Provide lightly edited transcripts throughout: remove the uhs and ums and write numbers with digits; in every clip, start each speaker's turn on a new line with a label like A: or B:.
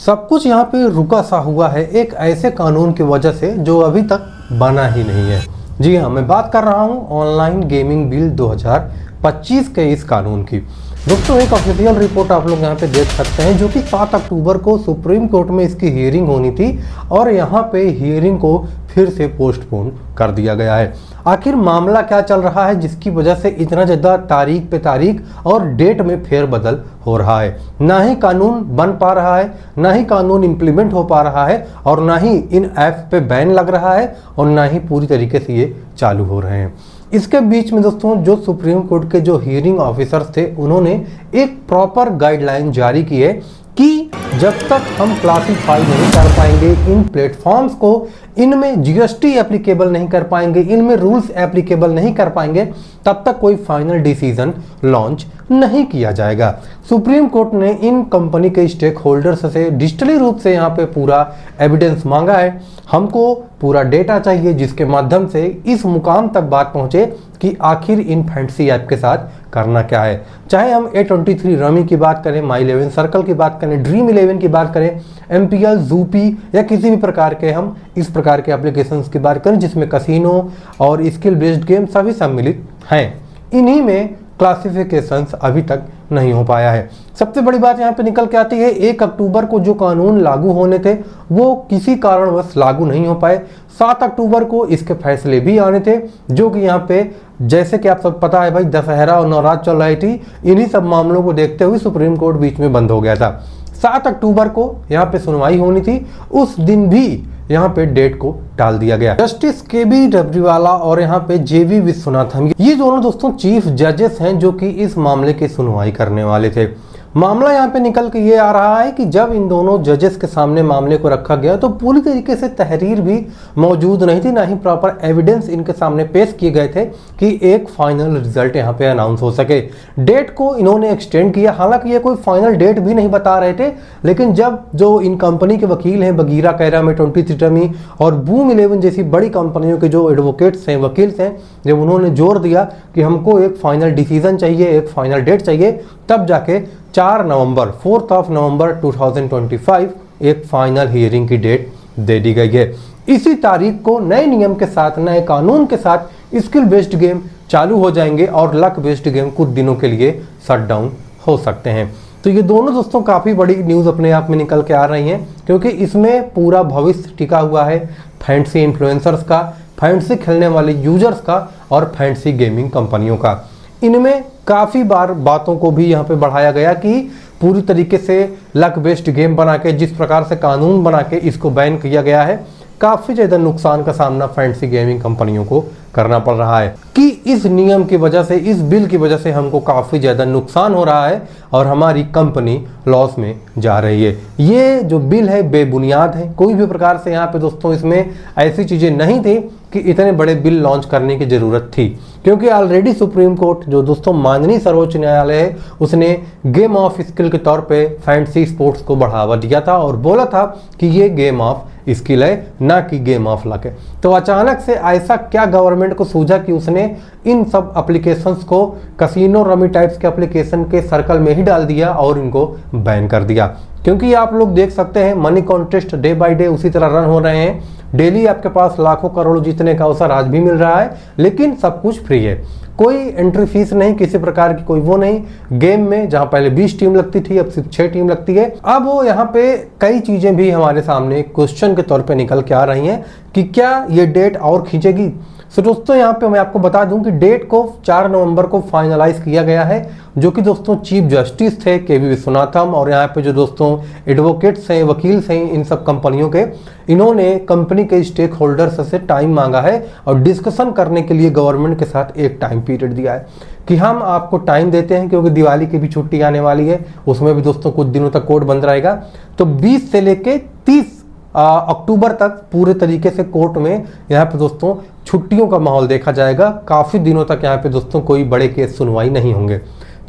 A: सब कुछ यहाँ पे रुका सा हुआ है एक ऐसे कानून की वजह से जो अभी तक बना ही नहीं है। जी हाँ, मैं बात कर रहा हूँ ऑनलाइन गेमिंग बिल 2025 के इस कानून की। दोस्तों, एक ऑफिशियल रिपोर्ट आप लोग यहाँ पे देख सकते हैं जो कि 7 अक्टूबर को सुप्रीम कोर्ट में इसकी हियरिंग होनी थी और यहाँ पे हियरिंग को फिर से पोस्टपोन कर दिया गया है। आखिर मामला क्या चल रहा है जिसकी वजह से इतना ज़्यादा तारीख पे तारीख और डेट में फेरबदल हो रहा है। ना ही कानून बन पा रहा है, ना ही कानून इम्प्लीमेंट हो पा रहा है और ना ही इन ऐप पे बैन लग रहा है और ना ही पूरी तरीके से ये चालू हो रहे हैं। इसके बीच में दोस्तों जो सुप्रीम कोर्ट के जो हियरिंग ऑफिसर्स थे उन्होंने एक प्रॉपर गाइडलाइन जारी की है कि जब तक हम क्लासीफाई नहीं कर पाएंगे इन प्लेटफॉर्म्स को, इनमें जीएसटी एप्लीकेबल नहीं कर पाएंगे, इनमें रूल्स एप्लीकेबल नहीं कर पाएंगे, तब तक कोई फाइनल डिसीजन लॉन्च नहीं किया जाएगा। सुप्रीम कोर्ट ने इन कंपनी के स्टेक होल्डर्स से डिजिटली रूप से यहाँ पे पूरा एविडेंस मांगा है। हमको पूरा डेटा चाहिए जिसके माध्यम से इस मुकाम तक बात पहुंचे कि आखिर इन फैंटेसी ऐप के साथ करना क्या है। चाहे हम A23 रमी की बात करें, माई 11 सर्कल की बात करें, ड्रीम 11 की बात करें, MPL, जूपी या किसी भी प्रकार के हम इस प्रकार के एप्लीकेशंस की बात करें जिसमें कसिनो और स्किल बेस्ड गेम सभी सम्मिलित हैं, इन्हीं में क्लासिफिकेशंस अभी तक नहीं हो पाया है। सबसे बड़ी बात यहाँ पे निकल के आती है 1 अक्टूबर को जो कानून लागू होने थे वो किसी कारणवश लागू नहीं हो पाए। 7 अक्टूबर को इसके फैसले भी आने थे जो कि यहाँ पे जैसे कि आप सब पता है भाई, दशहरा और नवरात्र चल रही थी, इन्हीं सब मामलों को देखते हुए सुप्रीम कोर्ट बीच में बंद हो गया था। 7 अक्टूबर को यहाँ पे सुनवाई होनी थी, उस दिन भी यहाँ पे डेट को टाल दिया गया। जस्टिस KB डबरीवाला और यहाँ पे JV विश्वनाथन, ये दोनों दोस्तों चीफ जजेस हैं जो कि इस मामले की सुनवाई करने वाले थे। मामला यहाँ पे निकल के ये आ रहा है कि जब इन दोनों जजेस के सामने मामले को रखा गया तो पूरी तरीके से तहरीर भी मौजूद नहीं थी, ना ही प्रॉपर एविडेंस इनके सामने पेश किए गए थे कि एक फाइनल रिजल्ट यहाँ पे अनाउंस हो सके। डेट को इन्होंने एक्सटेंड किया, हालांकि ये कोई फाइनल डेट भी नहीं बता रहे थे, लेकिन जब जो इन कंपनी के वकील हैं बगीरा कैरा में 23 टमी और बूम 11 जैसी बड़ी कंपनियों के जो एडवोकेट्स हैं, वकील हैं, जब उन्होंने जोर दिया कि हमको एक फाइनल डिसीजन चाहिए, एक फाइनल डेट चाहिए, तब जाके 4 नवंबर 2025 एक फाइनल हियरिंग की डेट दे दी गई है। इसी तारीख को नए नियम के साथ, नए कानून के साथ स्किल बेस्ड गेम चालू हो जाएंगे और लक बेस्ड गेम कुछ दिनों के लिए शट डाउन हो सकते हैं। तो ये दोनों दोस्तों काफ़ी बड़ी न्यूज़ अपने आप में निकल के आ रही हैं क्योंकि इसमें पूरा भविष्य टिका हुआ है फैंटेसी इन्फ्लुएंसर्स का, फैंटेसी खेलने वाले यूजर्स का और फैंटेसी गेमिंग कंपनियों का। इनमें काफ़ी बार बातों को भी यहाँ पे बढ़ाया गया कि पूरी तरीके से लक बेस्ड गेम बना के, जिस प्रकार से कानून बना के इसको बैन किया गया है, काफ़ी ज़्यादा नुकसान का सामना फैंटेसी गेमिंग कंपनियों को करना पड़ रहा है कि इस नियम की वजह से, इस बिल की वजह से हमको काफ़ी ज़्यादा नुकसान हो रहा है और हमारी कंपनी लॉस में जा रही है। ये जो बिल है बेबुनियाद है, कोई भी प्रकार से यहाँ पे दोस्तों इसमें ऐसी चीज़ें नहीं थी कि इतने बड़े बिल लॉन्च करने की ज़रूरत थी, क्योंकि ऑलरेडी सुप्रीम कोर्ट जो दोस्तों माननीय सर्वोच्च न्यायालय है उसने गेम ऑफ स्किल के तौर पे फैंटेसी स्पोर्ट्स को बढ़ावा दिया था और बोला था कि ये गेम ऑफ स्किल है, ना कि गेम ऑफ लक है। तो अचानक से ऐसा क्या गवर्नमेंट को सूझा कि उसने इन सब एप्लीकेशंस को कसिनो रमी टाइप्स के एप्लीकेशन के सर्कल में ही डाल दिया और इनको बैन कर दिया। क्योंकि आप लोग देख सकते हैं money contest day by day उसी तरह रन हो रहे हैं, डेली आपके पास लाखों करोड़ों जीतने का अवसर आज भी मिल रहा है, लेकिन सब कुछ फ्री है, कोई एंट्री फीस नहीं, किसी प्रकार की कोई वो नहीं। गेम में जहां पहले 20 टीम लगती थी अब सिर्फ 6 टीम लगती है। अब वो यहाँ पे कई चीजें भी हमारे सामने क्वेश्चन के तौर पे निकल के आ रही हैं कि क्या ये डेट और खींचेगी। सो दोस्तों यहाँ पे मैं आपको बता दूं कि डेट को 4 नवंबर को फाइनलाइज किया गया है, जो कि दोस्तों चीफ जस्टिस थे KB विश्वनाथन और यहाँ पे जो दोस्तों एडवोकेट्स हैं, वकील हैं इन सब कंपनियों के, इन्होंने कंपनी के स्टेक होल्डर्स से टाइम मांगा है और डिस्कशन करने के लिए गवर्नमेंट के साथ एक टाइम पीरियड दिया है कि हम आपको टाइम देते हैं क्योंकि दिवाली की भी छुट्टी आने वाली है, उसमें भी दोस्तों कुछ दिनों तक कोर्ट बंद रहेगा। तो 20 से लेके 30 अक्टूबर तक पूरे तरीके से कोर्ट में यहाँ पे दोस्तों छुट्टियों का माहौल देखा जाएगा। काफ़ी दिनों तक यहाँ पे दोस्तों कोई बड़े केस सुनवाई नहीं होंगे।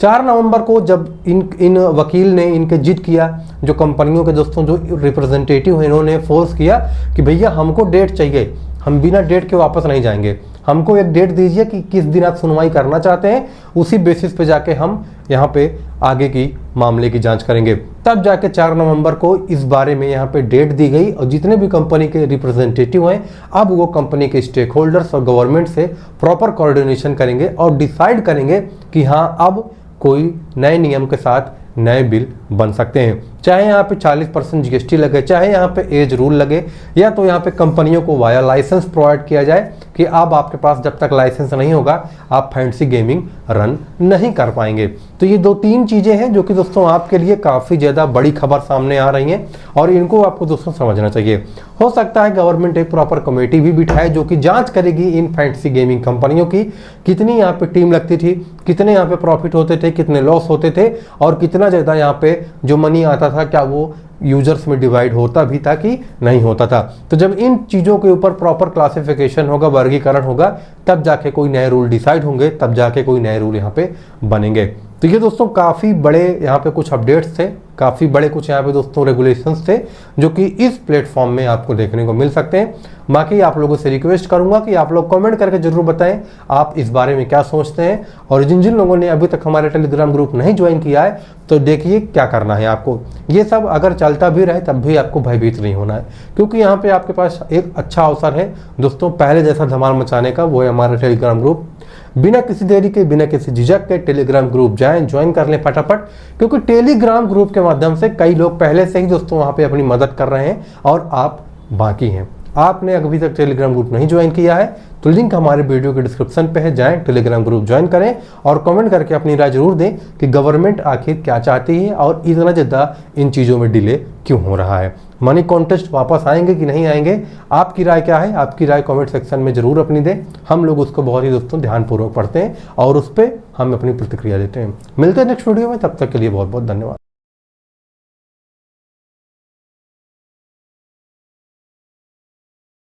A: 4 नवंबर को जब इन वकील ने इनके जिद किया, जो कंपनियों के दोस्तों जो रिप्रेजेंटेटिव हैं इन्होंने फोर्स किया कि भैया हमको डेट चाहिए, हम बिना डेट के वापस नहीं जाएंगे, हमको एक डेट दीजिए कि किस दिन आप सुनवाई करना चाहते हैं, उसी बेसिस पे जाके हम यहाँ पे आगे की मामले की जांच करेंगे। तब जाके 4 नवंबर को इस बारे में यहाँ पे डेट दी गई और जितने भी कंपनी के रिप्रेजेंटेटिव हैं अब वो कंपनी के स्टेक होल्डर्स और गवर्नमेंट से प्रॉपर कोऑर्डिनेशन करेंगे और डिसाइड करेंगे कि हाँ अब कोई नए नियम के साथ नए बिल बन सकते हैं। चाहे यहाँ पे 40% जीएसटी लगे, चाहे यहाँ पे एज रूल लगे, या तो यहाँ पे कंपनियों को वाया लाइसेंस प्रोवाइड किया जाए कि अब आपके पास जब तक लाइसेंस नहीं होगा आप फैंसी गेमिंग रन नहीं कर पाएंगे। तो ये 2-3 चीज़ें हैं जो कि दोस्तों आपके लिए काफ़ी ज़्यादा बड़ी खबर सामने आ रही हैं और इनको आपको दोस्तों समझना चाहिए। हो सकता है गवर्नमेंट एक प्रॉपर कमेटी भी बिठाए जो कि जाँच करेगी इन फैंसी गेमिंग कंपनियों की, कितनी यहाँ पे टीम लगती थी, कितने यहाँ पे प्रॉफिट होते थे, कितने लॉस होते थे और कितना ज़्यादा यहाँ पे जो मनी आता था क्या वो यूजर्स में डिवाइड होता भी था कि नहीं होता था। तो जब इन चीज़ों के ऊपर प्रॉपर क्लासिफिकेशन होगा, वर्गीकरण होगा, तब जाके कोई नए रूल डिसाइड होंगे, तब जाके कोई नए रूल यहाँ पे बनेंगे। तो ये दोस्तों काफ़ी बड़े यहाँ पे कुछ अपडेट्स थे, काफ़ी बड़े कुछ यहाँ पे दोस्तों रेगुलेशंस थे जो कि इस प्लेटफॉर्म में आपको देखने को मिल सकते हैं। बाकी आप लोगों से रिक्वेस्ट करूंगा कि आप लोग कमेंट करके जरूर बताएं आप इस बारे में क्या सोचते हैं, और जिन जिन लोगों ने अभी तक हमारे टेलीग्राम ग्रुप नहीं ज्वाइन किया है तो देखिए क्या करना है आपको। ये सब अगर चलता भी रहे तब भी आपको भयभीत नहीं होना है, क्योंकि यहाँ पे आपके पास एक अच्छा अवसर है दोस्तों पहले जैसा धमाल मचाने का, वो है हमारा टेलीग्राम ग्रुप। बिना किसी देरी के, बिना किसी झिझक के टेलीग्राम ग्रुप जाएं, ज्वाइन कर लें फटाफट, क्योंकि टेलीग्राम ग्रुप के माध्यम से कई लोग पहले से ही दोस्तों वहाँ पे अपनी मदद कर रहे हैं और आप बाकी हैं। आपने अभी तक टेलीग्राम ग्रुप नहीं ज्वाइन किया है तो लिंक हमारे वीडियो के डिस्क्रिप्शन पे है, जाएं टेलीग्राम ग्रुप ज्वाइन करें और कमेंट करके अपनी राय जरूर दें कि गवर्नमेंट आखिर क्या चाहती है और इतना ज़्यादा इन चीज़ों में डिले क्यों हो रहा है। मनी कॉन्टेस्ट वापस आएंगे कि नहीं आएंगे, आपकी राय क्या है, आपकी राय कमेंट सेक्शन में जरूर अपनी दें। हम लोग उसको बहुत ही दोस्तों ध्यानपूर्वक पढ़ते हैं और उस पर हम अपनी प्रतिक्रिया देते हैं। मिलते हैं नेक्स्ट वीडियो में, तब तक के लिए बहुत बहुत धन्यवाद।